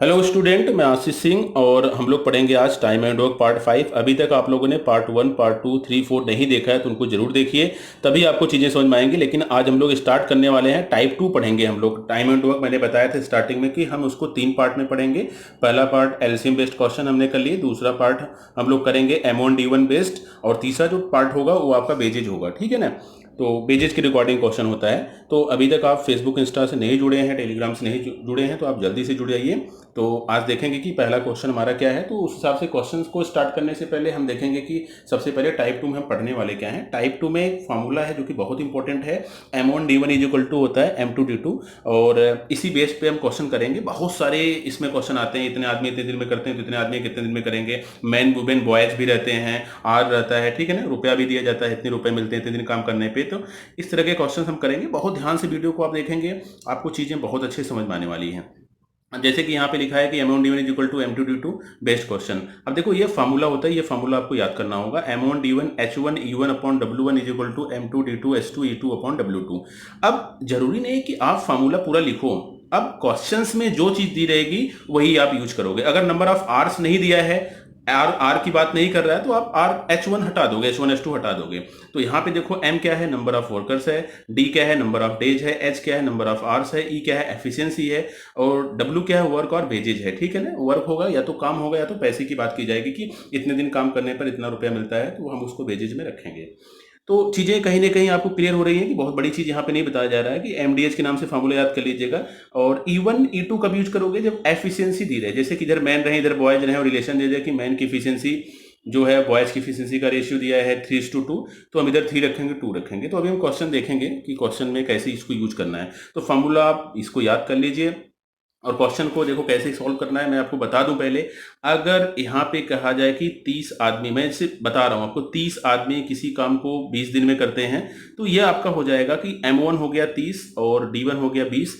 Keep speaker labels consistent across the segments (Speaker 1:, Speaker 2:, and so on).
Speaker 1: Hello student, मैं आशीष सिंह और हम लोग पढ़ेंगे आज टाइम एंड वर्क पार्ट 5। अभी तक आप लोगों ने पार्ट 1, पार्ट 2, 3, 4 नहीं देखा है तो उनको जरूर देखिए, तभी आपको चीज़ें समझ में आएंगी। लेकिन आज हम लोग स्टार्ट करने वाले हैं, टाइप 2 पढ़ेंगे हम लोग। टाइम एंड वर्क मैंने बताया था स्टार्टिंग में कि हम उसको 3 पार्ट में पढ़ेंगे। पहला पार्ट एलसीएम बेस्ड क्वेश्चन हमने कर लिए, दूसरा पार्ट हम लोग करेंगे M1D1 बेस्ड, और तीसरा जो पार्ट होगा वो आपका बेजेज होगा। ठीक है ना? तो बेजेज की रिकॉर्डिंग क्वेश्चन होता है। तो अभी तक आप फेसबुक इंस्टा से नहीं जुड़े हैं, टेलीग्राम से नहीं जुड़े हैं, तो आप जल्दी से जुड़ जाइए। तो आज देखेंगे कि पहला क्वेश्चन हमारा क्या है। तो उस हिसाब से क्वेश्चंस को स्टार्ट करने से पहले हम देखेंगे कि सबसे पहले टाइप 2 में हम पढ़ने वाले क्या हैं। टाइप 2 में एक फार्मूला है जो कि बहुत इंपॉर्टेंट है। M1D1 इज इक्वल टू होता है M2D2, और इसी बेस पे हम क्वेश्चन करेंगे। बहुत सारे इसमें क्वेश्चन आते हैं, इतने आदमी इतने दिन में करते हैं तो इतने आदमी कितने दिन में करेंगे। मैन वुमेन बॉयज भी रहते हैं, आर रहता है, ठीक है ना, रुपया भी दिया जाता है, इतने रुपए मिलते हैं इतने दिन काम करने पे। तो इस तरह के क्वेश्चन हम करेंगे। बहुत ध्यान से वीडियो को आप देखेंगे, आपको चीजें बहुत अच्छे समझ में आने वाली हैं। जैसे कि यहाँ पे लिखा है कि M1D1 is equal to M2D2 best question. अब देखो ये फार्मूला होता है, ये फार्मूला आपको याद करना होगा। M1D1 H1E1 upon W1 is equal to M2D2 H2E2 upon W2। अब जरूरी नहीं है कि आप फार्मूला पूरा लिखो। अब क्वेश्चंस में जो चीज दी रहेगी वही आप यूज करोगे। अगर नंबर ऑफ आर्स नहीं दिया है, आर की बात नहीं कर रहा है, तो आप आर H1 हटा दोगे, H1 H2 हटा दोगे। तो यहाँ पे देखो M क्या है, नंबर ऑफ वर्कर्स है, D क्या है, नंबर ऑफ डेज है, H क्या है, नंबर ऑफ आवर्स है, E क्या है, एफिशिएंसी है, और W क्या है, वर्क और वेजेज है। ठीक है ना? वर्क होगा या तो काम होगा या तो पैसे की बात की जाएगी कि इतने दिन काम करने पर इतना रुपया मिलता है, तो हम उसको वेजेज में रखेंगे। तो चीजें कहीं ना कहीं आपको क्लियर हो रही हैं कि बहुत बड़ी चीज यहाँ पे नहीं बताया जा रहा है कि एमडीएच के नाम से फार्मूला याद कर लीजिएगा। और E1 E2 कब यूज करोगे? जब एफिशिएंसी दी रहे, जैसे कि इधर मैन रहे इधर बॉयज रहे, और रिलेशन दे दे कि मैन की एफिशिएंसी जो है बॉयज की एफिशिएंसी का रेशियो दिया है 3:2, तो हम इधर 3 रखेंगे, 2 रखेंगे। तो अभी हम क्वेश्चन देखेंगे कि क्वेश्चन में कैसे इसको यूज करना है। तो फार्मूला आप इसको याद कर लीजिए, और क्वेश्चन को देखो कैसे सॉल्व करना है। मैं आपको बता दूं पहले, अगर यहाँ पे कहा जाए कि 30 आदमी, मैं सिर्फ बता रहा हूँ आपको, 30 आदमी किसी काम को 20 दिन में करते हैं, तो ये आपका हो जाएगा कि M1 हो गया 30 और D1 हो गया 20।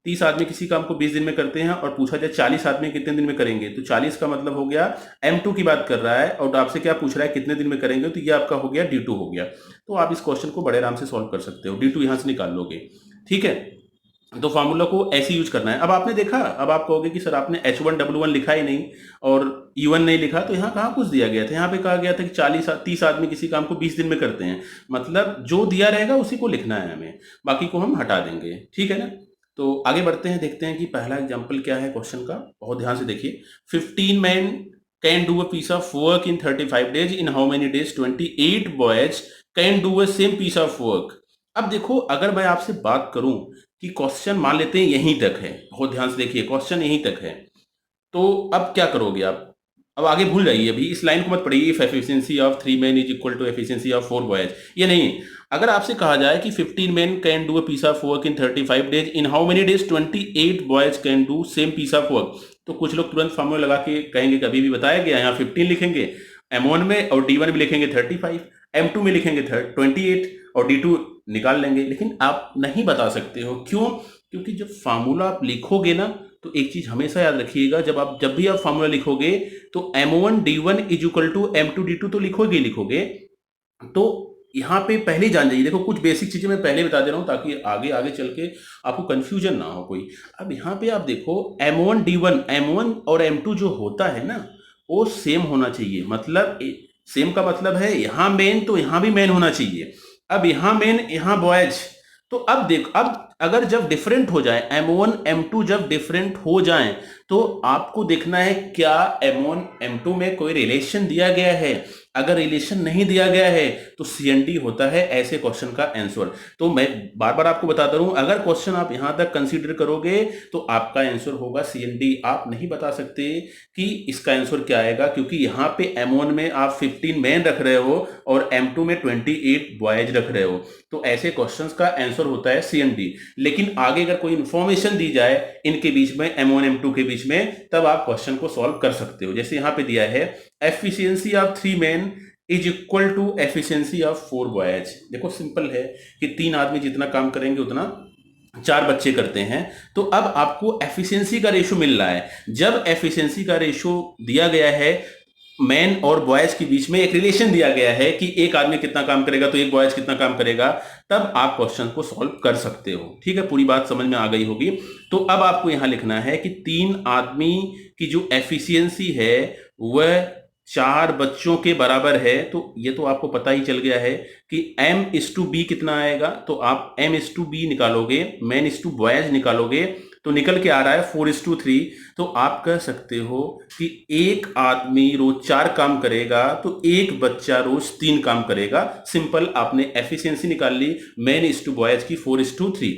Speaker 1: 30 आदमी किसी काम को 20 दिन में करते हैं, और पूछा जाए 40 आदमी कितने दिन में करेंगे, तो 40 का मतलब हो गया M2 की बात कर रहा है, और आपसे क्या पूछ रहा है कितने दिन में करेंगे, तो ये आपका हो गया D2 हो गया। तो आप इस क्वेश्चन को बड़े आराम से सॉल्व कर सकते हो, D2 यहां से निकाल लोगे। ठीक है? तो फार्मूला को ऐसे यूज करना है। अब आपने देखा, अब आप कहोगे कि सर आपने H1W1 लिखा ही नहीं और E1 नहीं लिखा, तो यहाँ कहाँ कुछ दिया गया था? यहाँ पे कहा गया था कि 30 आदमी किसी काम को 20 दिन में करते हैं। मतलब जो दिया रहेगा उसी को लिखना है हमें, बाकी को हम हटा देंगे। ठीक है ना? तो आगे बढ़ते हैं, देखते हैं कि पहला एग्जाम्पल क्या है क्वेश्चन का। बहुत ध्यान से देखिए। 15 man can do a piece of work in 35 days, in how many days 28 boys can do a same piece of work. अब देखो, अगर मैं आपसे बात करूं कि क्वेश्चन मान लेते हैं यहीं तक है, बहुत ध्यान से देखिए, क्वेश्चन यहीं तक है, तो अब क्या करोगे आप? अब आगे भूल जाइए, अभी इस लाइन को मत पढ़िए। If efficiency of 3 men is equal to efficiency of 4 boys, ये नहीं। अगर आपसे कहा जाए कि 15 men can do a piece of work in 35 days, in how many days 28 boys can do same piece of work, तो कुछ लोग तुरंत फॉर्मूला लगा के कहेंगे कभी भी बताया गया, यहाँ 15 लिखेंगे M1 में, और D1 में लिखेंगे 35, M2 में लिखेंगे 28, और D2 निकाल लेंगे। लेकिन आप नहीं बता सकते हो, क्यों? क्योंकि जब फार्मूला आप लिखोगे ना, तो एक चीज हमेशा याद रखिएगा, जब भी आप फार्मूला लिखोगे तो M1D1 is equal to M2D2 तो लिखोगे ही लिखोगे। तो यहाँ पे पहले जान जाइए, देखो कुछ बेसिक चीजें मैं पहले बता दे रहा हूँ ताकि आगे आगे चल के आपको कंफ्यूजन ना हो कोई। अब यहाँ पे आप देखो, M1 और M2 जो होता है ना, वो सेम होना चाहिए। मतलब सेम का मतलब है यहाँ मेन तो यहाँ भी मेन होना चाहिए। अब यहाँ मेन यहाँ बॉयज, तो अब देख, अब अगर जब डिफरेंट हो जाए M1 M2, जब डिफरेंट हो जाए, तो आपको देखना है क्या M1 M2 में कोई रिलेशन दिया गया है। अगर रिलेशन नहीं दिया गया है तो CND होता है ऐसे क्वेश्चन का आंसर। तो मैं बार बार आपको बताता रहूं, अगर क्वेश्चन आप यहां तक कंसीडर करोगे तो आपका आंसर होगा CND। आप नहीं बता सकते कि इसका आंसर क्या आएगा, क्योंकि यहाँ पे M1 में आप 15 मैन रख रहे हो और M2 में 28 बॉयज रख रहे हो, तो ऐसे क्वेश्चंस का आंसर होता है CND। लेकिन आगे अगर कोई इंफॉर्मेशन दी जाए इनके बीच में, M1 M2 के बीच में, तब आप क्वेश्चन को सॉल्व कर सकते हो। जैसे यहाँ पे दिया है efficiency of 3 man is equal to efficiency of 4 boys. देखो सिंपल है कि 3 आदमी जितना काम करेंगे उतना 4 बच्चे करते हैं। तो अब आपको एफिशिएंसी का रेशो मिल रहा है। जब एफिशिएंसी का रेशो दिया गया है मैन और बॉयज के बीच में एक रिलेशन दिया गया है कि एक आदमी कितना काम करेगा तो एक बॉयज कितना काम करेगा, तब आप क्वेश्चन को सॉल्व कर सकते हो। ठीक है, पूरी बात समझ में आ गई होगी। तो अब आपको यहां लिखना है कि 3 आदमी की जो एफिशिएंसी है वह 4 बच्चों के बराबर है। तो ये तो आपको पता ही चल गया है कि M/B कितना आएगा। तो आप M/B निकालोगे, मैन/बॉयज निकालोगे, तो निकल के आ रहा है 4:3। तो आप कह सकते हो कि एक आदमी रोज 4 काम करेगा तो एक बच्चा रोज 3 काम करेगा। सिंपल, आपने एफिशिएंसी निकाल ली मैन/बॉयज की 4:3।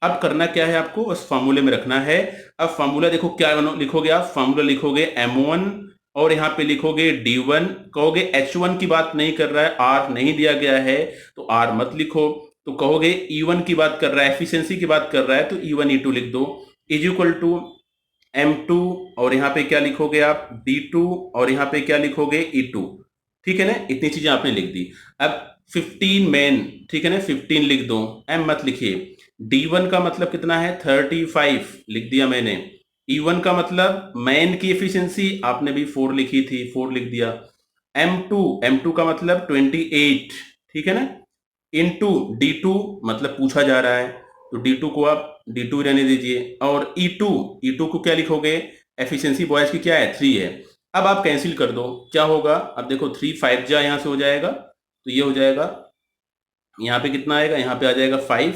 Speaker 1: अब करना क्या है, आपको बस फार्मूले में रखना है। अब फार्मूला देखो क्या लिखोगे आप, फार्मूला लिखोगे M1 और यहां पे लिखोगे D1। कहोगे H1 की बात नहीं कर रहा है, R नहीं दिया गया है तो R मत लिखो। तो कहोगे E1 की बात कर रहा है, एफिशिएंसी की बात कर रहा है, तो E1 E2 लिख दो, इज इक्वल टू M2 और यहां पे क्या लिखोगे आप D2 और यहां पे क्या लिखोगे E2। ठीक है ना, इतनी चीजें आपने लिख दी। अब 15 मैन, ठीक है ना, 15 लिख दो, M मत लिखिए। D1 का मतलब कितना है 35 लिख दिया मैंने। E1 का मतलब मैन की एफिशिएंसी आपने भी 4 लिखी थी, 4 लिख दिया। M2 का मतलब 28, ठीक है ना, इनटू D2 मतलब पूछा जा रहा है तो D2 को आप D2 रहने दीजिए। और E2 को क्या लिखोगे, एफिशिएंसी बॉयज की क्या है 3 है। अब आप कैंसिल कर दो, क्या होगा, अब देखो 3 5 जा यहां से हो जाएगा तो ये हो जाएगा, यहाँ पे कितना आएगा, यहाँ पे आ जाएगा 5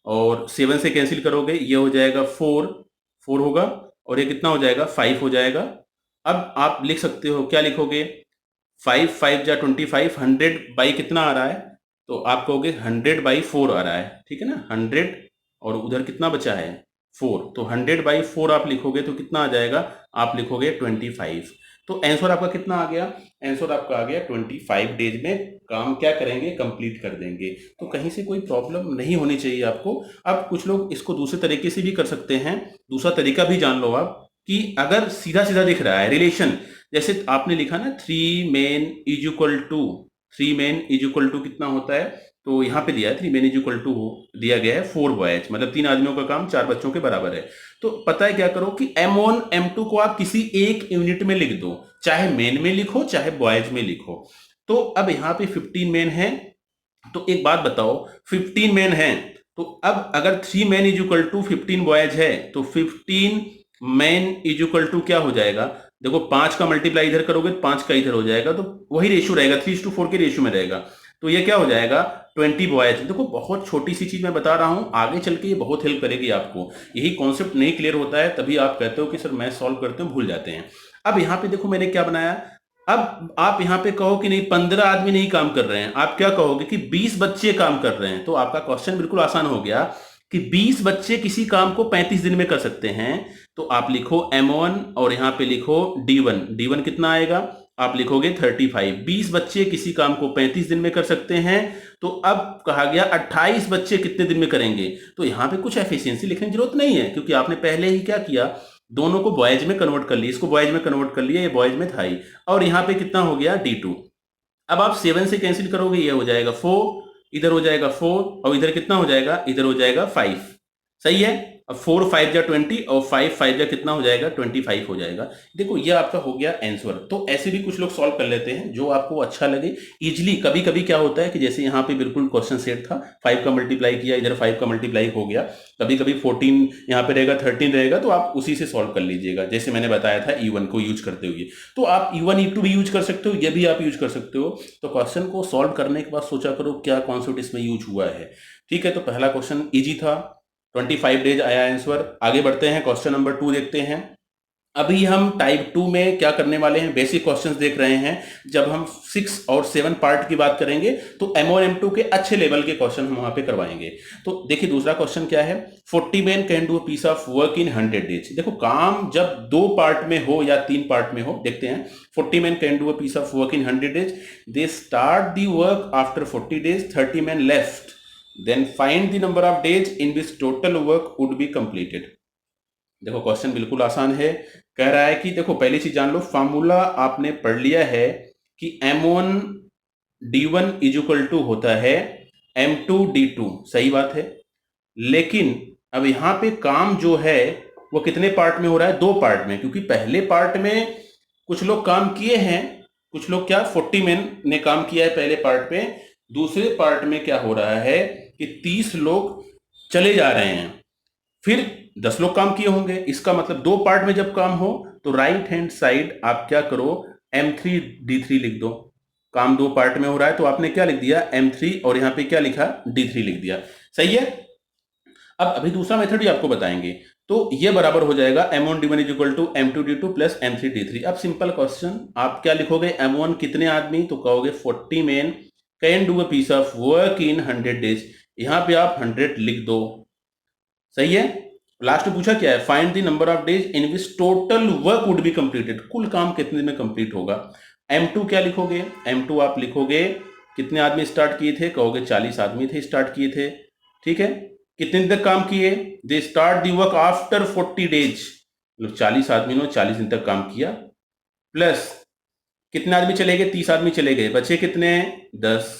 Speaker 1: और 7 से कैंसिल करोगे ये हो जाएगा 4, 4 होगा और ये कितना हो जाएगा 5 हो जाएगा। अब आप लिख सकते हो, क्या लिखोगे, 5 5 जा 25, 100 बाई कितना आ रहा है, तो आप कहोगे 100/4 आ रहा है। ठीक है ना, 100 और उधर कितना बचा है 4, तो 100/4 आप लिखोगे तो कितना आ जाएगा, आप लिखोगे 25। तो आंसर आपका कितना आ गया, आंसर आपका आ गया 25 डेज में काम क्या करेंगे, कंप्लीट कर देंगे। तो कहीं से कोई प्रॉब्लम नहीं होनी चाहिए आपको। अब कुछ लोग इसको दूसरे तरीके से भी कर सकते हैं, दूसरा तरीका भी जान लो आप, कि अगर सीधा सीधा दिख रहा है रिलेशन, जैसे आपने लिखा ना 3 मेन इज इक्वल टू कितना होता है, तो यहाँ पे दिया है 3 मेन इज इक्वल टू दिया गया है 4 बॉयज, मतलब 3 आदमियों का काम 4 बच्चों के बराबर है। तो पता है क्या करो कि M1 M2 को आप किसी एक यूनिट में लिख दो, चाहे मेन में लिखो चाहे बॉयज में लिखो। तो अब यहाँ पे 15 मेन है, तो एक बात बताओ 15 मेन है तो अब अगर 3 men is equal to 15 boys है तो 15 मेन इज इक्वल टू क्या हो जाएगा, देखो 5 का मल्टीप्लाई इधर करोगे तो 5 का इधर हो जाएगा, तो वही रेशियो रहेगा 3:4 के रेशियो में रहेगा। तो ये क्या हो जाएगा 20 बॉयज। देखो बहुत छोटी सी चीज मैं बता रहा हूं, आगे चल के ये बहुत हेल्प करेगी आपको। यही कॉन्सेप्ट नहीं क्लियर होता है तभी आप कहते हो कि सर मैं सॉल्व करते हो भूल जाते हैं। अब यहाँ पे देखो मैंने क्या बनाया, अब आप यहाँ पे कहो कि नहीं 15 आदमी नहीं काम कर रहे हैं, आप क्या कहोगे कि 20 बच्चे काम कर रहे हैं। तो आपका क्वेश्चन बिल्कुल आसान हो गया कि 20 बच्चे किसी काम को 35 दिन में कर सकते हैं। तो आप लिखो M1 और यहां पे लिखो D1 कितना आएगा, आप लिखोगे 35। 20 बच्चे किसी काम को 35 दिन में कर सकते हैं। तो अब कहा गया 28 बच्चे कितने दिन में करेंगे, तो यहां पे कुछ एफिशिएंसी लिखने की जरूरत नहीं है क्योंकि आपने पहले ही क्या किया, दोनों को बॉयज में कन्वर्ट कर लिया, इसको बॉयज में कन्वर्ट कर लिया, ये बॉयज में था ही। और यहाँ पे कितना हो गया D2। अब आप 7 से कैंसिल करोगे ये हो जाएगा 4, इधर हो जाएगा 4 और इधर कितना हो जाएगा, इधर हो जाएगा 5। सही है, अब 4 5 जा 20 और 5 5 जा कितना हो जाएगा 25 हो जाएगा। देखो ये आपका हो गया आंसर। तो ऐसे भी कुछ लोग सॉल्व कर लेते हैं जो आपको अच्छा लगे इजिली। कभी कभी क्या होता है कि जैसे यहाँ पे बिल्कुल क्वेश्चन सेट था, 5 का मल्टीप्लाई किया, इधर 5 का मल्टीप्लाई हो गया, कभी कभी 14 यहाँ पे रहेगा, 13 रहेगा, तो आप उसी से सॉल्व कर लीजिएगा जैसे मैंने बताया था E1 को यूज करते हुए। तो आप E1 E2 भी यूज कर सकते हो, ये भी आप यूज कर सकते हो। तो क्वेश्चन को सॉल्व करने के बाद सोचा करो क्या कॉन्सेप्ट इसमें यूज हुआ है। ठीक है, तो पहला क्वेश्चन इजी था, 25 डेज आया आंसर। आगे बढ़ते हैं, क्वेश्चन नंबर 2 देखते हैं। अभी हम टाइप 2 में क्या करने वाले हैं, बेसिक क्वेश्चंस देख रहे हैं। जब हम 6 और 7 पार्ट की बात करेंगे तो M1 M2 के अच्छे लेवल के क्वेश्चन हम वहां पे करवाएंगे। तो देखिए दूसरा क्वेश्चन क्या है, 40 man can do a piece of work in 100 days. देखो काम जब 2 पार्ट में हो या 3 पार्ट में हो, देखते हैं 40 man can do a piece of work in 100 days, they start the work after 40 days, 30 man left, then find the number of days in which total work would be completed. देखो question बिल्कुल आसान है, कह रहा है कि देखो पहली चीज जान लो, फार्मूला आपने पढ़ लिया है कि M1 D1 is equal to होता है M2 D2, सही बात है। लेकिन अब यहां पे काम जो है वो कितने पार्ट में हो रहा है, 2 पार्ट में, क्योंकि पहले पार्ट में कुछ लोग काम किए हैं, कुछ लोग क्या 40 मैन ने काम किया है पहले पार्ट पे, दूसरे पार्ट में क्या हो रहा है कि 30 लोग चले जा रहे हैं, फिर 10 लोग काम किए होंगे। इसका मतलब दो पार्ट में जब काम हो तो राइट हैंड साइड आप क्या करो, M3D3 लिख दो। काम दो पार्ट में हो रहा है तो आपने क्या लिख दिया, M3, और यहां पे क्या लिखा, D3 लिख दिया। सही है। अब अभी दूसरा मेथड भी आपको बताएंगे। तो ये बराबर हो जाएगा M1D1 is equal to M2D2 plus M3D3। अब सिंपल क्वेश्चन, आप क्या लिखोगे, M1 कितने आदमी, तो कहोगे 40 man can do a piece of work in 100 days. यहां पे आप 100 लिख दो। सही है। लास्ट में पूछा क्या है, find the number of days in which total work would be completed, कुल काम कितने दिन में कंप्लीट होगा। M2 क्या लिखोगे, M2 आप लिखोगे कितने आदमी स्टार्ट किए थे, कहोगे 40 आदमी थे स्टार्ट किए थे। ठीक है। कितने दिन तक काम किए, दे start the work after 40 days, मतलब 40 आदमी ने 40 दिन तक काम किया। प्लस कितने आदमी चले गए, 30 आदमी चले गए, बचे कितने, 10।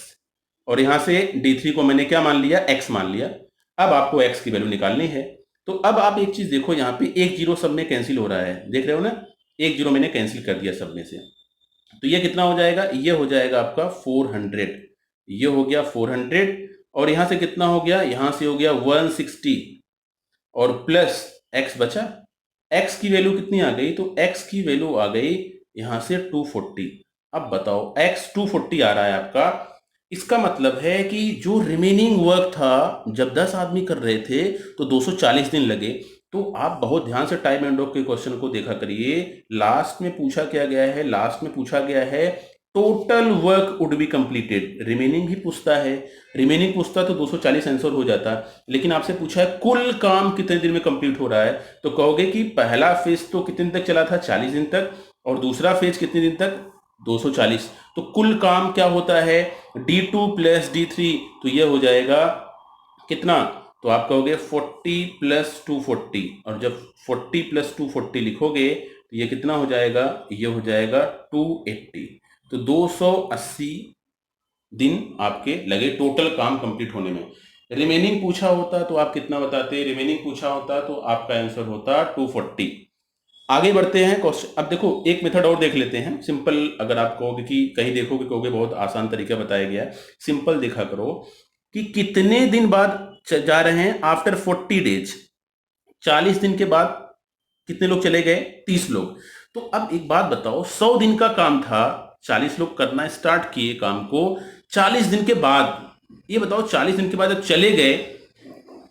Speaker 1: और यहां से D3 को मैंने क्या मान लिया, x मान लिया। अब आपको x की वैल्यू निकालनी है। तो अब आप एक चीज देखो, यहाँ पे एक जीरो सब में कैंसिल हो रहा है, देख रहे हो ना, एक जीरो मैंने कैंसिल कर दिया सब में से। तो ये कितना हो जाएगा, ये हो जाएगा आपका 400। ये हो गया 400, और यहां से कितना हो गया, यहां से हो गया 160, और प्लस x बचा। x की वैल्यू कितनी आ गई, तो x की वैल्यू आ गई यहां से 240। अब बताओ x 240 आ रहा है आपका, इसका मतलब है कि जो रिमेनिंग वर्क था, जब 10 आदमी कर रहे थे तो 240 दिन लगे। तो आप बहुत ध्यान से टाइम एंड वर्क के क्वेश्चन को देखा करिए। लास्ट में पूछा क्या गया है, लास्ट में पूछा गया है total work would be completed, remaining भी पूछता है, रिमेनिंग पूछता तो 240 आंसर हो जाता, लेकिन आपसे पूछा है कुल काम कितने दिन में कंप्लीट हो रहा है। तो कहोगे कि पहला फेज तो कितने दिन तक चला था, 40 दिन तक, और दूसरा फेज कितने दिन तक, 240। तो कुल काम क्या होता है, D2 प्लस D3, तो ये हो जाएगा कितना, तो आप कहोगे 40 प्लस 240, और जब 40 प्लस 240 लिखोगे तो ये कितना हो जाएगा, ये हो जाएगा 280। तो 280 दिन आपके लगे टोटल काम कंप्लीट होने में। रिमेनिंग पूछा होता तो आप कितना बताते, रिमेनिंग पूछा होता तो आपका आंसर होता 240। आगे बढ़ते हैं क्वेश्चन। अब देखो एक मेथड और देख लेते हैं सिंपल। अगर आप कहोगे कि कहीं देखोगे कहोगे बहुत आसान तरीका बताया गया है, सिंपल देखा करो कि कितने दिन बाद जा रहे हैं, आफ्टर 40 डेज, 40 दिन के बाद कितने लोग चले गए, 30 लोग। तो अब एक बात बताओ, 100 दिन का काम था, 40 लोग करना स्टार्ट किए काम को, 40 दिन के बाद, ये बताओ 40 दिन के बाद जब चले गए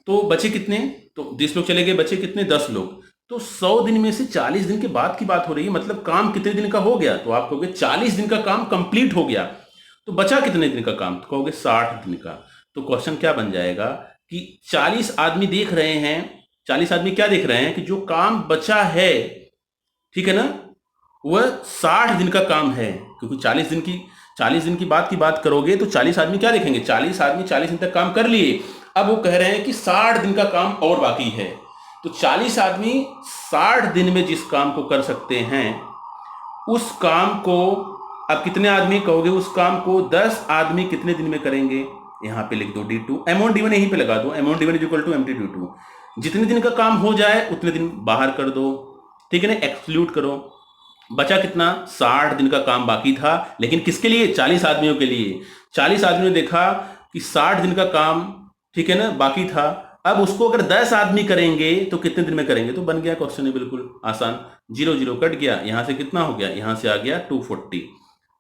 Speaker 1: तो बचे कितने, तो 20 लोग चले गए, बचे कितने, 10 लोग। तो 100 दिन में से 40 दिन के बाद की बात हो रही है, मतलब काम कितने दिन का हो गया, तो आप कहोगे 40 दिन का काम कंप्लीट हो गया। तो बचा कितने दिन का काम, तो कहोगे 60 दिन का। तो क्वेश्चन क्या बन जाएगा कि 40 आदमी देख रहे हैं, 40 आदमी क्या देख रहे हैं कि जो काम बचा है, ठीक है ना, वह 60 दिन का काम है। क्योंकि 40 दिन की बात करोगे तो 40 आदमी क्या देखेंगे, 40 आदमी 40 दिन तक काम कर लिए, अब वो कह रहे हैं कि 60 दिन का काम और बाकी है। तो 40 आदमी 60 दिन में जिस काम को कर सकते हैं, उस काम को, अब कितने आदमी कहोगे, उस काम को 10 आदमी कितने दिन में करेंगे, यहां पे लिख दो D2, M1D1 यहीं पे लगा दो, M1D1 is equal to M2D2। जितने दिन का काम हो जाए उतने दिन बाहर कर दो, ठीक है ना, एक्सक्लूड करो। बचा कितना, 60 दिन का काम बाकी था, लेकिन किसके लिए, 40 आदमियों के लिए। 40 आदमियों ने देखा कि 60 दिन का काम, ठीक है ना, बाकी था। अब उसको अगर 10 आदमी करेंगे तो कितने दिन में करेंगे, तो बन गया क्वेश्चन है बिल्कुल आसान। 0 0 कट गया, यहां से कितना हो गया, यहां से आ गया 240।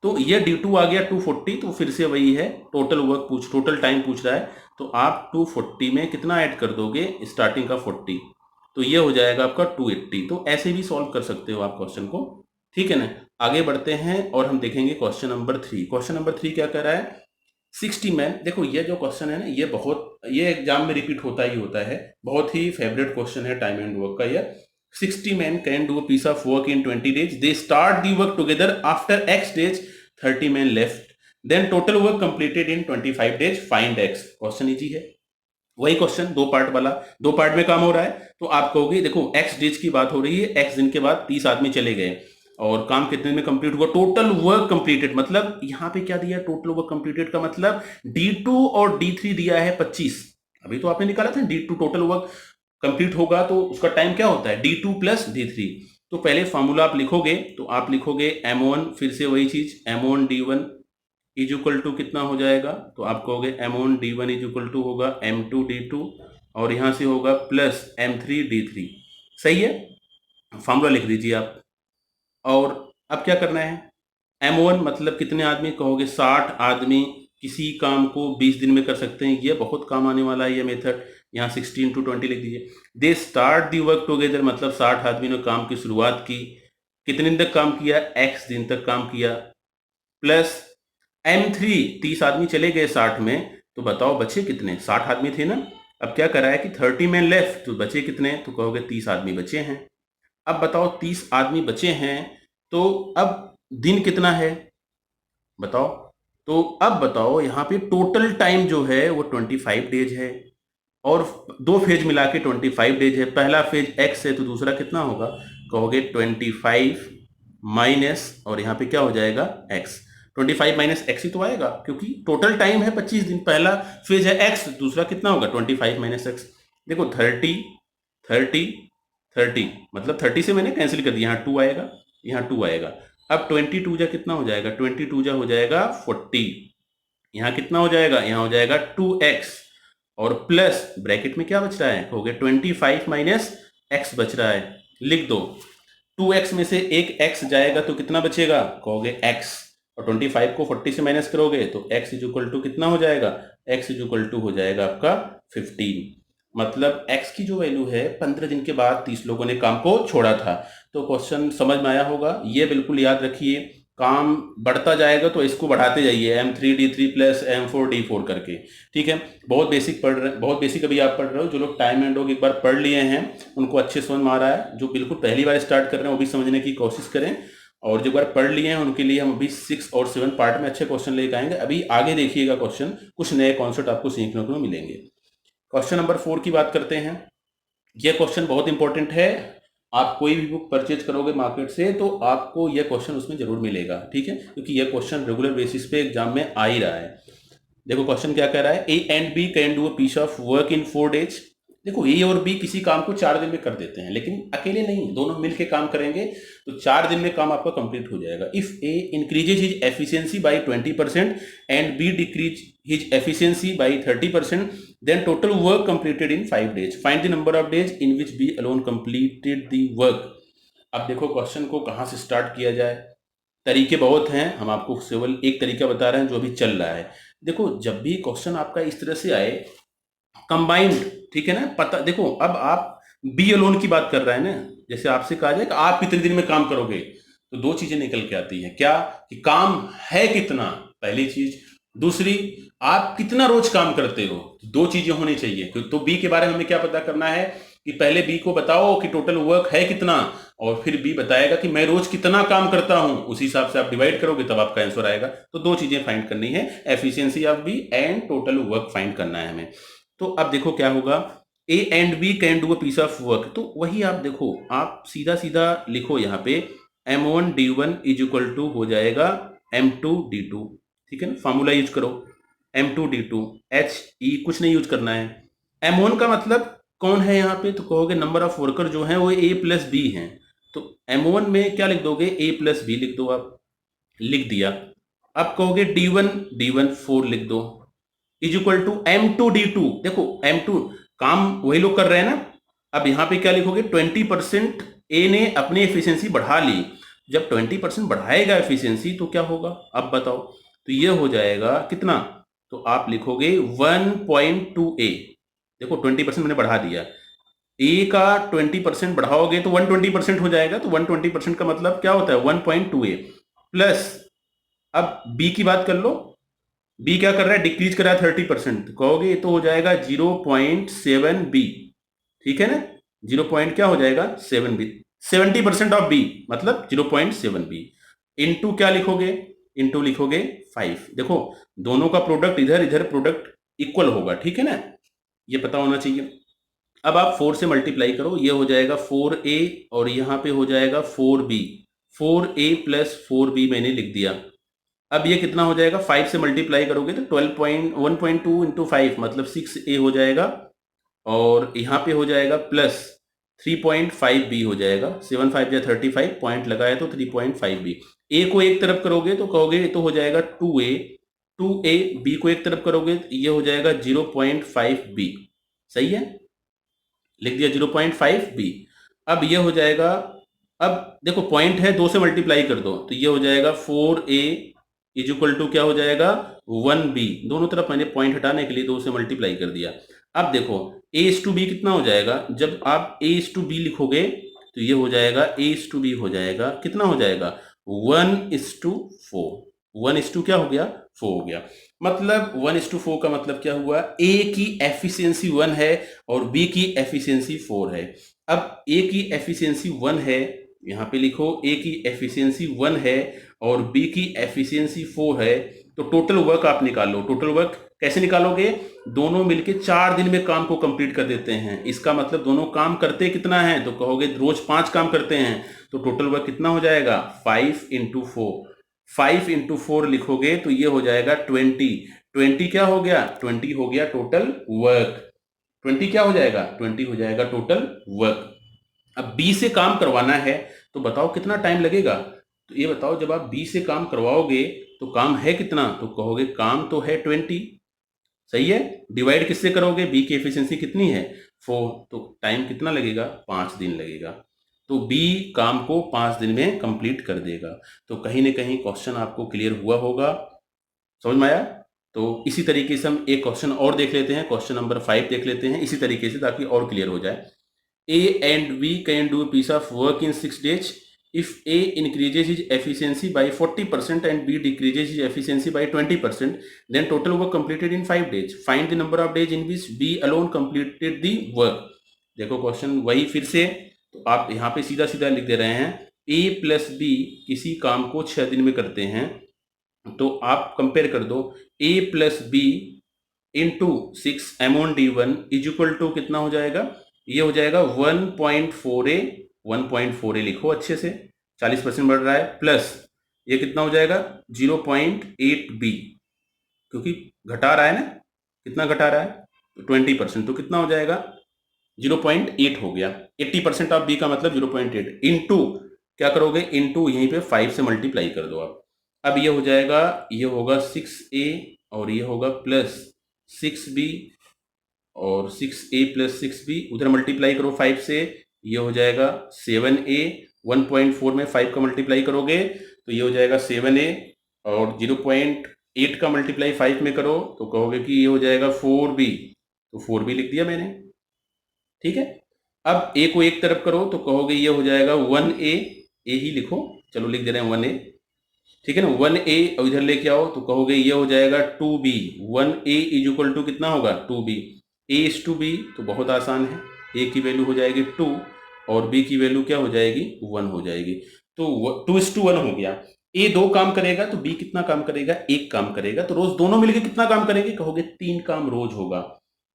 Speaker 1: तो ये D2 आ गया 240। तो फिर से वही है, टोटल टाइम पूछ रहा है, तो आप 240 में कितना ऐड कर दोगे, स्टार्टिंग का 40, तो ये हो जाएगा आपका 280। तो ऐसे भी सॉल्व कर सकते हो आप क्वेश्चन को, ठीक है ना। आगे बढ़ते हैं और हम देखेंगे क्वेश्चन नंबर 3। क्वेश्चन नंबर 3 क्या कर रहा है, 60 मैन। देखो ये जो क्वेश्चन है ना, ये एग्जाम में रिपीट होता ही होता है, बहुत ही फेवरेट क्वेश्चन है टाइम एंड वर्क का। ये 60 man can do a piece of work in 20 days, they start the work together, after x days 30 man left, then total work completed in 25 days, find x। Question easy है, वही question दो part वाला, दो part में काम हो रहा है। तो आप कहोगे देखो x डेज की बात हो रही है, x दिन के बाद 30 आदमी चले गए, और काम कितने में कंप्लीट हुआ, टोटल वर्क कंप्लीटेड, मतलब यहां पे क्या दिया, टोटल वर्क कंप्लीटेड का मतलब D2 और D3 दिया है 25। अभी तो आपने निकाला था D2 टोटल वर्क कंप्लीट होगा तो उसका टाइम क्या होता है, D2 प्लस D3। तो पहले फॉर्मूला आप लिखोगे तो आप लिखोगे M1, फिर से वही चीज M1 D1 is equal to कितना हो जाएगा, तो आप कहोगे M1 D1 is equal to होगा M2 D2 और यहाँ से होगा प्लस M3 D3। सही है, फॉर्मूला लिख दीजिए आप। और अब क्या करना है, M1 मतलब कितने आदमी, कहोगे 60 आदमी किसी काम को 20 दिन में कर सकते हैं। ये बहुत काम आने वाला है ये मेथड। यहाँ 16 × 20 लिख दीजिए। दे स्टार्ट दी वर्क टुगेदर मतलब 60 आदमी ने काम की शुरुआत की। कितने दिन तक काम किया, x दिन तक काम किया। प्लस M3 30 आदमी चले गए 60 में, तो बताओ बचे कितने, 60 आदमी थे ना। अब क्या करा है कि 30 में लेफ्ट, तो बचे कितने, तो कहोगे 30 आदमी बचे हैं। अब बताओ 30 आदमी बचे हैं, तो अब दिन कितना है बताओ। तो अब बताओ यहाँ पे टोटल टाइम जो है वो 25 डेज है और दो फेज मिला के 25 डेज है। पहला फेज x है तो दूसरा कितना होगा, कहोगे 25 माइनस और यहाँ पे क्या हो जाएगा x। 25 माइनस एक्स ही तो आएगा क्योंकि टोटल टाइम है 25 दिन। पहला फेज है x, दूसरा कितना होगा 25 माइनस एक्स। देखो 30 30 30 मतलब 30 से मैंने कैंसिल कर दिया, यहाँ 2 आएगा, यहाँ 2 आएगा। अब 22 जा कितना हो जाएगा, 22 जा हो जाएगा 40। यहाँ कितना हो जाएगा, यहाँ हो जाएगा 2x और प्लस ब्रैकेट में क्या बच रहा है, कहोगे 25 माइनस एक्स बच रहा है। लिख दो 2x में से एक x जाएगा तो कितना बचेगा, कहोगे x और 25 को 40 से माइनस करोगे तो x इज इक्वल टू कितना हो जाएगा, x इज इक्वल टू हो जाएगा आपका 15। मतलब x की जो वैल्यू है 15 दिन के बाद 30 लोगों ने काम को छोड़ा था। तो क्वेश्चन समझ में आया होगा, ये बिल्कुल याद रखिए। काम बढ़ता जाएगा तो इसको बढ़ाते जाइए M3 D3 plus M4 D4 करके, ठीक है। बहुत बेसिक पढ़ रहे, बहुत बेसिक अभी आप पढ़ रहे हो। जो लोग टाइम एंड वर्क एक बार पढ़ लिए हैं उनको अच्छे समझ में आ रहा है। जो बिल्कुल पहली बार स्टार्ट कर रहे हैं वो भी समझने की कोशिश करें, और जो बार पढ़ लिए हैं उनके लिए हम अभी 6 और 7 पार्ट में अच्छे क्वेश्चन लेकर आएंगे। अभी आगे देखिएगा क्वेश्चन, कुछ नए कॉन्सेप्ट आपको सीखने को मिलेंगे। क्वेश्चन नंबर 4 की बात करते हैं। यह क्वेश्चन बहुत इंपॉर्टेंट है। आप कोई भी बुक परचेज करोगे मार्केट से तो आपको यह क्वेश्चन उसमें जरूर मिलेगा, ठीक है, क्योंकि यह क्वेश्चन रेगुलर बेसिस पे एग्जाम में आ ही रहा है। देखो क्वेश्चन क्या कह रहा है, A and B can do a piece of work in 4 days. देखो ए और बी किसी काम को 4 दिन में कर देते हैं, लेकिन अकेले नहीं, दोनों मिलके काम करेंगे तो 4 दिन में काम आपका कंप्लीट हो जाएगा। If A increases his efficiency by 20% and B decrease his efficiency by 30%, then total work completed in 5 days. Find the number of days in which B alone completed the work. अब देखो question को कहाँ से start किया जाए, तरीके बहुत हैं, हम आपको केवल एक तरीका बता रहे हैं जो अभी चल रहा है। देखो जब भी क्वेश्चन आपका इस तरह से आए कंबाइंड, ठीक है ना, पता देखो अब आप बी अलोन की बात कर रहे हैं ना, जैसे आपसे कहा जाए कि आप कितने दिन में काम करोगे तो दो चीजें निकल के आती हैं, क्या कि काम है कितना, पहली चीज। दूसरी, आप कितना रोज काम करते हो, तो दो चीजें होनी चाहिए। तो बी के बारे में हमें क्या पता करना है कि पहले बी को बताओ कि टोटल वर्क है कितना, और फिर बी बताएगा कि मैं रोज कितना काम करता हूं, उस हिसाब से आप डिवाइड करोगे तब आपका आंसर आएगा। तो दो चीजें फाइंड करनी है, efficiency of B and total work find करना है हमें। तो अब देखो क्या होगा, A and B can do a piece of work, तो वही आप देखो, आप सीधा सीधा लिखो यहाँ पे M1 D1 is equal to हो जाएगा M2 D2, ठीक है ना, फॉर्मूला यूज करो M2 D2, HE कुछ नहीं यूज करना है। M1 का मतलब कौन है यहाँ पे, तो कहोगे नंबर ऑफ वर्कर जो है वो A प्लस बी है, तो M1 में क्या लिख दोगे, A प्लस बी लिख दो आप, लिख दिया। अब कहोगे D1 4 लिख दो is equal to M2 D2। देखो M2 काम वही लोग कर रहे हैं ना। अब यहां पे क्या लिखोगे, 20% ए ने अपनी एफिशिएंसी बढ़ा ली। जब 20% बढ़ाएगा एफिशिएंसी तो क्या होगा, अब बताओ, तो ये हो जाएगा कितना, तो आप लिखोगे 1.2 ए। देखो 20% मैंने बढ़ा दिया, ए का 20% बढ़ाओगे तो 120% हो जाएगा, तो 120% का मतलब क्या होता है 1.2 ए प्लस। अब बी की बात कर लो, बी क्या कर रहा है, डिक्रीज कर रहा है 30%, कहोगे ये तो हो जाएगा 0.7 बी, ठीक है ना, 0 पॉइंट क्या हो जाएगा 7 बी, 70% ऑफ बी मतलब 0.7 बी। इनटू क्या लिखोगे, इनटू लिखोगे 5। देखो दोनों का प्रोडक्ट इधर इधर प्रोडक्ट इक्वल होगा, ठीक है ना, ये पता होना चाहिए। अब आप 4 से मल्टीप्लाई करो, ये हो जाएगा 4a और यहां पे हो जाएगा 4b, 4a प्लस 4b मैंने लिख दिया। अब ये कितना हो जाएगा, 5 से मल्टीप्लाई करोगे तो 1.2 इंटू 5 मतलब 6a हो जाएगा, और यहाँ पे हो जाएगा प्लस 3.5b हो जाएगा। 7 5 या 35 पॉइंट लगाए तो 3.5b। ए को एक तरफ करोगे तो कहोगे तो हो जाएगा 2a। 2a बी को एक तरफ करोगे तो ये हो जाएगा 0.5b। सही है, लिख दिया 0.5b। अब ये हो जाएगा, अब देखो पॉइंट है, 2 से मल्टीप्लाई कर दो तो ये हो जाएगा 4a इज इक्वल टू क्या हो जाएगा 1b। दोनों तरफ मैंने पॉइंट हटाने के लिए 2 से मल्टीप्लाई कर दिया। अब देखो a इज टू बी कितना हो जाएगा, जब आप a इज टू बी लिखोगे तो ये हो जाएगा a इज टू बी हो जाएगा कितना हो जाएगा 1:4। 1:, क्या हो गया 4 हो गया। मतलब 1:4 का मतलब क्या हुआ, a की एफिशिएंसी 1 है और b की एफिशिएंसी 4 है। अब a की एफिशिएंसी 1 है, यहाँ पे लिखो a की एफिशिएंसी 1 है और b की एफिशिएंसी 4 है, तो टोटल वर्क आप निकालो। टोटल वर्क कैसे निकालोगे, दोनों मिलके 4 दिन में काम को कंप्लीट कर देते हैं। इसका मतलब दोनों काम करते कितना है, तो कहोगे रोज 5 काम करते हैं, तो टोटल वर्क कितना हो जाएगा 5 × 4। 5 × 4 लिखोगे तो ये हो जाएगा 20। 20 क्या हो गया 20 हो गया टोटल वर्क। 20 क्या हो जाएगा 20 हो जाएगा टोटल वर्क। अब बी से काम करवाना है तो बताओ कितना टाइम लगेगा, तो ये बताओ जब आप बी से काम करवाओगे तो काम है कितना, तो कहोगे काम तो है 20। सही है, डिवाइड किससे करोगे, बी की एफिशिएंसी कितनी है 4, तो टाइम कितना लगेगा 5 दिन लगेगा। तो बी काम को 5 दिन में कंप्लीट कर देगा। तो कहीं ना कहीं क्वेश्चन आपको क्लियर हुआ होगा, समझ में आया। तो इसी तरीके से हम एक क्वेश्चन और देख लेते हैं, क्वेश्चन नंबर 5 देख लेते हैं इसी तरीके से, ताकि और क्लियर हो जाए। A and B can do a piece of work in 6 days. If A increases his efficiency by 40% and B decreases his efficiency by 20%, then total work completed in 5 days. Find the number of days in which B alone completed the work. देखो question वही फिर से, तो आप यहाँ पे सीधा सीधा लिख दे रहे हैं A प्लस B किसी काम को 6 दिन में करते हैं, तो आप कंपेयर कर दो A plus B into 6 M1D1 is equal to कितना हो जाएगा, ये हो जाएगा 1.4a। 1.4a लिखो अच्छे से, 40% बढ़ रहा है, प्लस ये कितना हो जाएगा 0.8b, क्योंकि घटा रहा है ना, कितना घटा रहा है तो 20%, तो कितना हो जाएगा 0.8 हो गया। 80% ऑफ बी का मतलब 0.8 इंटू क्या करोगे, इंटू यहीं पे 5 से मल्टीप्लाई कर दो आप। अब ये हो जाएगा, ये होगा 6a और ये होगा प्लस 6b और 6a प्लस 6b, उधर मल्टीप्लाई करो 5 से, ये हो जाएगा 7a। 1.4 में 5 का मल्टीप्लाई करोगे तो ये हो जाएगा 7a, और 0.8 का मल्टीप्लाई 5 में करो तो कहोगे कि ये हो जाएगा 4b, तो 4b लिख दिया मैंने। ठीक है, अब a को एक तरफ करो तो कहोगे ये हो जाएगा 1a। a ही लिखो, चलो लिख दे रहे हैं 1a, ठीक है ना। 1a और इधर लेके आओ तो कहोगे ये हो जाएगा 2b। 1a is equal to कितना होगा 2b। a is to b तो बहुत आसान है, a की वैल्यू हो जाएगी 2 और b की वैल्यू क्या हो जाएगी 1 हो जाएगी। तो 2:1 हो गया। a 2 काम करेगा तो b कितना काम करेगा 1 काम करेगा, तो रोज दोनों मिलकर कितना काम करेंगे, कहोगे 3 काम रोज होगा।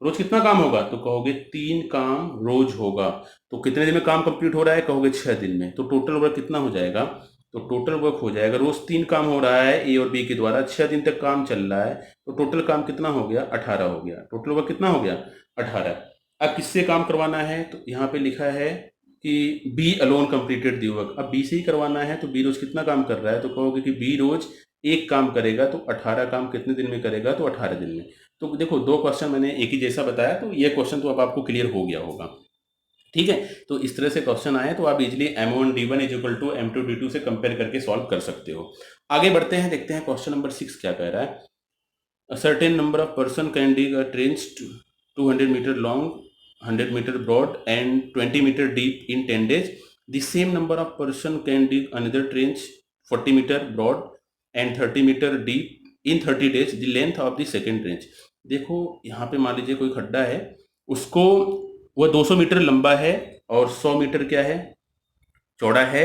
Speaker 1: रोज कितना काम होगा, तो कहोगे 3 काम रोज होगा। तो कितने दिन में काम कंप्लीट हो रहा है, कहोगे 6 दिन में। तो टोटल वर्क कितना हो जाएगा, तो टोटल वर्क हो जाएगा, रोज 3 काम हो रहा है ए और बी के द्वारा, 6 दिन तक काम चल रहा है, तो टोटल काम कितना हो गया 18 हो गया। टोटल वर्क कितना हो गया 18। अब किससे काम करवाना है, तो यहाँ पे लिखा है कि B alone completed the work. अब बी से ही करवाना है तो बी रोज कितना काम कर रहा है, तो कहोगे कि बी रोज 1 काम करेगा, तो 18 काम कितने दिन में करेगा, तो 18 दिन में। तो देखो 2 क्वेश्चन मैंने एक ही जैसा बताया, तो ये क्वेश्चन तो अब आपको क्लियर हो गया होगा। ठीक है, तो इस तरह से क्वेश्चन आए तो आप easily M1D1 is equal to M2D2 से कंपेयर करके सॉल्व कर सकते हो। आगे बढ़ते हैं, देखते हैं क्वेश्चन नंबर 6 क्या कह रहा है। A certain number of person can dig a trench 200 metre long, 100 metre broad and 20 metre deep in 10 days. The same number of person can dig another trench 40 metre broad and 30 metre deep in 30 days. The length of the second trench. देखो यहाँ पे मान लीजिए कोई खड्डा है, उसको वो 200 मीटर लंबा है और 100 मीटर क्या है चौड़ा है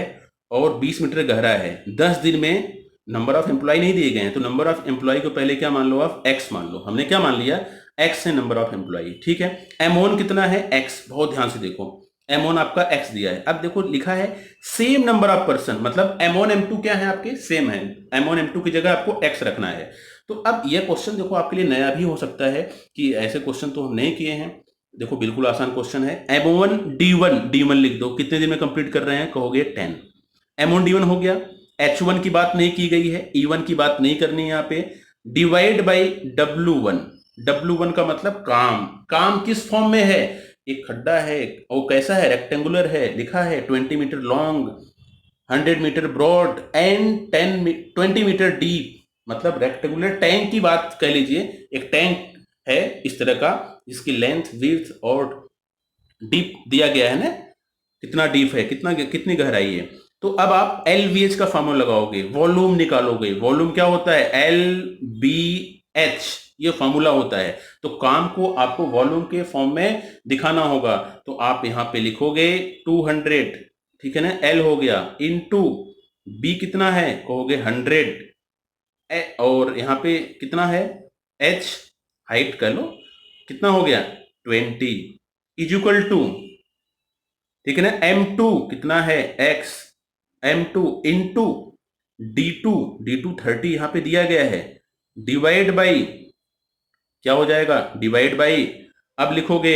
Speaker 1: और 20 मीटर गहरा है। 10 दिन में नंबर ऑफ एम्प्लॉय नहीं दिए गए हैं, तो नंबर ऑफ एम्प्लॉय को पहले क्या मान लो आप x मान लो। हमने क्या मान लिया x है नंबर ऑफ एम्प्लॉय। ठीक है, M1 कितना है x, बहुत ध्यान से देखो M1 आपका x दिया है। अब देखो लिखा है सेम नंबर ऑफ पर्सन, मतलब M1 M2 क्या है आपके सेम है, M1 M2 की जगह आपको x रखना है। तो अब यह क्वेश्चन देखो आपके लिए नया भी हो सकता है कि ऐसे क्वेश्चन तो हम नहीं किए हैं, देखो बिल्कुल आसान क्वेश्चन है। M1 D1 लिख दो, कितने दिन में कंप्लीट कर रहे हैं, कहोगे 10। M1 D1 हो गया। H1 की बात नहीं की गई है, E1 की बात नहीं करनी है यहाँ पे। Divide by W1। W1 का मतलब काम। काम किस फॉर्म में है, एक खड्डा है और कैसा है, रेक्टेंगुलर है, लिखा है 20 metre long, 100 metre broad and 20 metre deep. मतलब रेक्टेंगुलर टैंक की बात कह लीजिए, एक टैंक है इस तरह का जिसकी लेंथ विड्थ और डीप दिया गया है ना, कितना डीप है, कितना कितनी गहराई है। तो अब आप LVH का फॉर्मूला लगाओगे, वॉल्यूम निकालोगे। वॉल्यूम क्या होता है, LBH, ये फॉर्मूला होता है। तो काम को आपको वॉल्यूम के फॉर्म में दिखाना होगा। तो आप यहां पे लिखोगे 200, ठीक है ना, L हो गया, इनटू B कितना है, कहोगे 100, और यहां पे कितना है, H हाइट कर लो, कितना हो गया 20, इजुकल टू, ठीक है ना, M2 कितना है X, M2 इंटू D2 30 यहां पे दिया गया है, डिवाइड बाई, क्या हो जाएगा, डिवाइड बाई, अब लिखोगे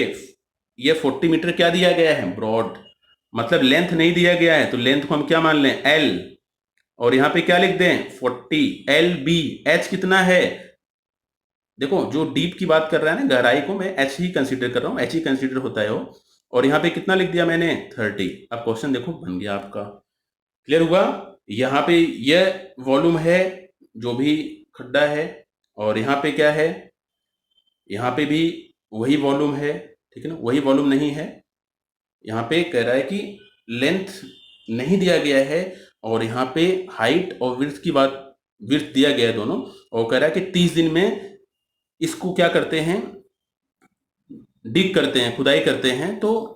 Speaker 1: ये 40 मीटर क्या दिया गया है, ब्रॉड, मतलब लेंथ नहीं दिया गया है, तो लेंथ को हम क्या मान लें, L, और यहां पे क्या लिख दें 40, LB। H कितना है, देखो जो डीप की बात कर रहा है ना, गहराई को मैं H ही कंसीडर कर रहा हूं, H ही कंसीडर होता है वो, और यहां पे कितना लिख दिया मैंने 30। अब क्वेश्चन देखो बन गया आपका, क्लियर हुआ। यहाँ पे यह वॉल्यूम है जो भी खड्डा है, और यहाँ पे क्या है, यहाँ पे भी वही वॉल्यूम है, ठीक है ना, वही वॉल्यूम नहीं है। यहाँ पे कह रहा है कि लेंथ नहीं दिया गया है, और यहाँ पे हाइट और विड्थ की बात, विड्थ दिया गया है दोनों, और कह रहा है कि 30 दिन में इसको क्या करते हैं, डिग करते हैं, खुदाई करते हैं, तो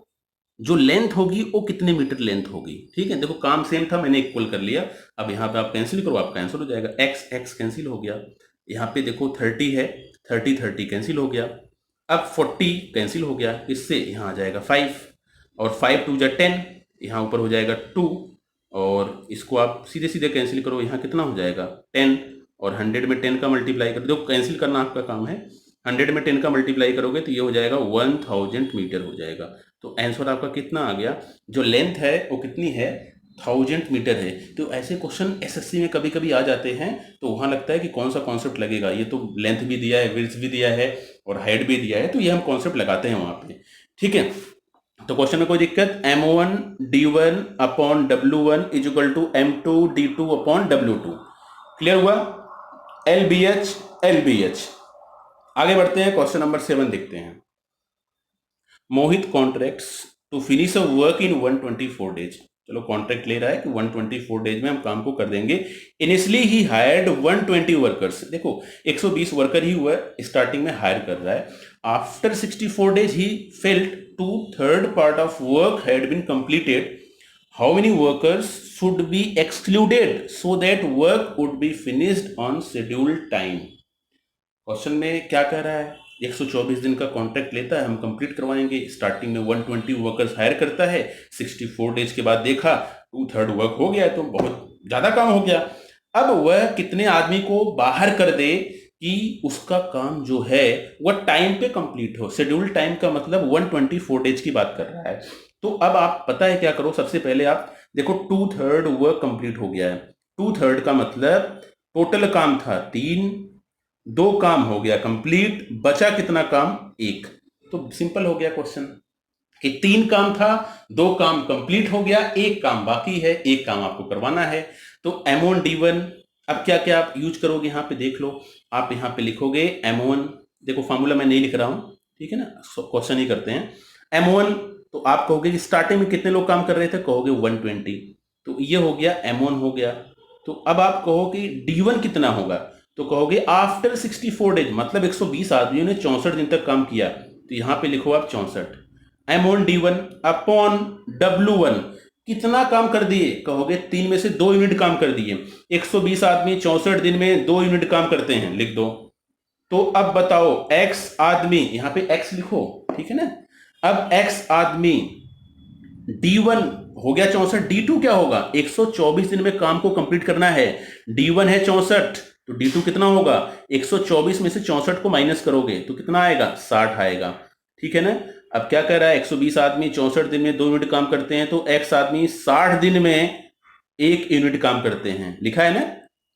Speaker 1: जो लेंथ होगी वो कितने मीटर लेंथ होगी। ठीक है, देखो काम सेम था, मैंने इक्वल कर लिया। अब यहाँ पे आप कैंसिल करो, आपका आंसर हो जाएगा, एक्स एक्स कैंसिल हो गया। यहाँ पे देखो 30 है, 30 कैंसिल हो गया। अब 40 कैंसिल हो गया, इससे यहाँ आ जाएगा 5, और 5 2 जा 10, यहाँ ऊपर हो जाएगा 2, और इसको आप सीधे सीधे कैंसिल करो, यहाँ कितना हो जाएगा 10, और 100 में 10 का मल्टीप्लाई कर दो, कैंसिल करना आपका काम है। 100 में 10 का मल्टीप्लाई करोगे तो ये हो जाएगा 1000 मीटर हो जाएगा। तो आंसर आपका कितना आ गया, जो लेंथ है वो कितनी है, 1000 मीटर है। तो ऐसे क्वेश्चन एसएससी में कभी कभी आ जाते हैं, तो वहाँ लगता है कि कौन सा कॉन्सेप्ट लगेगा, ये तो लेंथ भी दिया है, विड्थ भी दिया है, और हाइट भी दिया है, तो ये हम कॉन्सेप्ट लगाते हैं वहाँ पे। ठीक है, तो क्वेश्चन में कोई दिक्कत, M1 D1 upon W1 is equal to M2 D2 upon W2, clear हुआ। LBH। आगे बढ़ते हैं, क्वेश्चन नंबर 7 देखते हैं। Mohit contracts to finish a work in 124 days. चलो कॉन्ट्रैक्ट ले रहा है कि 124 डेज में हम काम को कर देंगे। इनिशियली ही हायर्ड 120 वर्कर्स, देखो 120 वर्कर ही हुआ, स्टार्टिंग में हायर कर रहा है। After 64 days he felt 2/3 part of work had been completed. How many workers should be excluded so that work would be finished on scheduled time. Question में क्या कह रहा है, 124 दिन का कॉन्ट्रैक्ट लेता है, हम कंप्लीट करवाएंगे। स्टार्टिंग में 120 वर्कर्स हायर करता है, 64 डेज के बाद देखा 2/3 वर्क हो गया, तो बहुत ज्यादा काम हो गया। अब वह कितने आदमी को बाहर कर दे कि उसका काम जो है वह टाइम पे कंप्लीट हो। शेड्यूल टाइम का मतलब 124 डेज की बात कर रहा है। तो अब आप पता है क्या करो, सबसे पहले आप देखो 2/3 वर्क कंप्लीट हो गया है। 2/3 का मतलब टोटल काम था 3, 2 काम हो गया कंप्लीट, बचा कितना काम, 1। तो सिंपल हो गया क्वेश्चन कि 3 काम था, 2 काम कंप्लीट हो गया, 1 काम बाकी है, 1 काम आपको करवाना है। तो M1 D1, अब क्या क्या आप यूज करोगे, यहाँ पे देख लो। आप यहाँ पे लिखोगे M1, देखो फॉर्मूला मैं नहीं लिख रहा हूं, ठीक है ना, क्वेश्चन ही करते हैं। M1, तो आप कहोगे कि स्टार्टिंग में कितने लोग काम कर रहे थे, कहोगे 120, तो ये हो गया M1 हो गया। तो अब आप कहो कि D1 कितना होगा, तो कहोगे आफ्टर 64 डेज, मतलब 120 आदमियों ने 64 दिन तक काम किया, तो यहां पे लिखो आप 64। M1 D1 अपॉन W1, कितना काम कर दिए, कहोगे 3 में से 2 यूनिट काम कर दिए। 120 आदमी 64 दिन में 2 यूनिट काम करते हैं, लिख दो। तो अब बताओ X आदमी, यहां पे X लिखो, ठीक है ना। अब X आदमी, D1 हो गया 64, D2 क्या होगा, 124 दिन में काम को कंप्लीट करना है। D1 है 64, तो D2 कितना होगा, 124 में से 64 को माइनस करोगे तो कितना आएगा, 60 आएगा, ठीक है ना। अब क्या कह रहा है, 120 आदमी 64 दिन में 2 यूनिट काम करते हैं, तो x आदमी 60 दिन में 1 यूनिट काम करते हैं। लिखा है ना,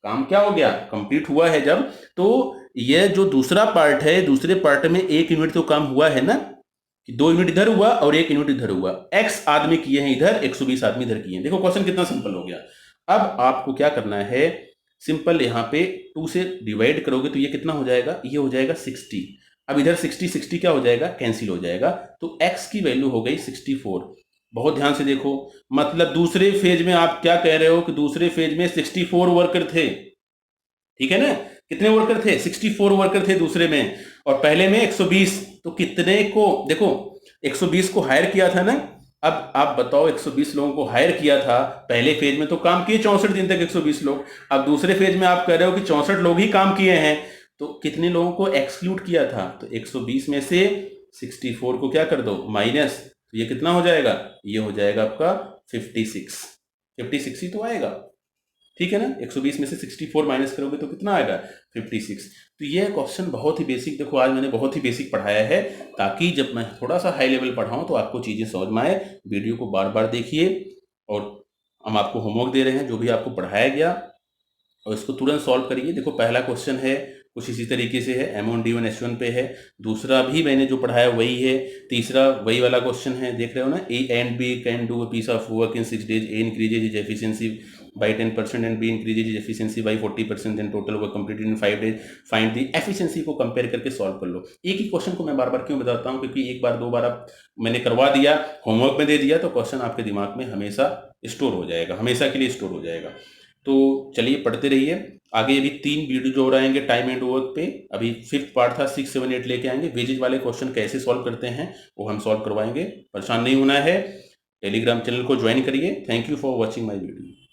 Speaker 1: काम क्या हो गया, कंप्लीट हुआ है जब। तो यह जो दूसरा पार्ट है, दूसरे पार्ट में 1 यूनिट तो काम हुआ है ना, कि 2 यूनिट इधर हुआ और 1 यूनिट इधर हुआ। x आदमी किए हैं इधर, 120 आदमी इधर किए हैं। देखो क्वेश्चन कितना सिंपल हो गया। अब आपको क्या करना है, सिंपल यहाँ पे 2 से डिवाइड करोगे तो ये कितना हो जाएगा, ये हो जाएगा 60। अब इधर 60 क्या हो जाएगा, कैंसिल हो जाएगा, तो x की वैल्यू हो गई 64। बहुत ध्यान से देखो, मतलब दूसरे फेज में आप क्या कह रहे हो कि दूसरे फेज में 64 वर्कर थे, ठीक है ना। कितने वर्कर थे, 64 वर्कर थे दूसरे में, और पहले में 120। तो कितने को देखो, 120 को हायर किया था ना। अब आप बताओ, 120 लोगों को हायर किया था, पहले फेज में तो काम किए 64 दिन तक 120 लोग। अब दूसरे फेज में आप कह रहे हो कि 64 लोग ही काम किए हैं, तो कितने लोगों को एक्सक्लूड किया था, तो 120 में से 64 को क्या कर दो माइनस, तो ये कितना हो जाएगा, ये हो जाएगा आपका 56 ही तो आएगा, ठीक है ना। 120 में से 64 माइनस करोगे तो कितना आएगा, 56। तो ये क्वेश्चन बहुत ही बेसिक, देखो आज मैंने बहुत ही बेसिक पढ़ाया है, ताकि जब मैं थोड़ा सा हाई लेवल पढ़ाऊँ तो आपको चीज़ें समझ में आए। वीडियो को बार बार देखिए, और हम आपको होमवर्क दे रहे हैं जो भी आपको पढ़ाया गया, और इसको तुरंत सॉल्व करिए। देखो पहला क्वेश्चन है कुछ इसी तरीके से है, M1D1H1 पे है। दूसरा भी मैंने जो पढ़ाया वही है। तीसरा वही वाला क्वेश्चन है, देख रहे हो ना, A and B can do a piece of work in 6 days, A increases is efficiency by 10% and B increases is efficiency by 40%, then total work completed in 5 days, find the efficiency को compare करके solve कर लो। एक ही question को मैं बार बार क्यों बताता हूँ, क्योंकि एक बार 2 बार आप मैंने करवा दिया, होमवर्क में दे दिया, तो क्वेश्चन आपके दिमाग में हमेशा स्टोर हो जाएगा, हमेशा के लिए स्टोर हो जाएगा। तो चलिए पढ़ते रहिए आगे। अभी 3 वीडियो जो आएंगे टाइम एंड वर्क पे। अभी 5th पार्ट था, 6, 7, 8 लेके आएंगे। वेजेज वाले क्वेश्चन कैसे सॉल्व करते हैं वो हम सॉल्व करवाएंगे, परेशान नहीं होना है। टेलीग्राम चैनल को ज्वाइन करिए। Thank you for watching my video.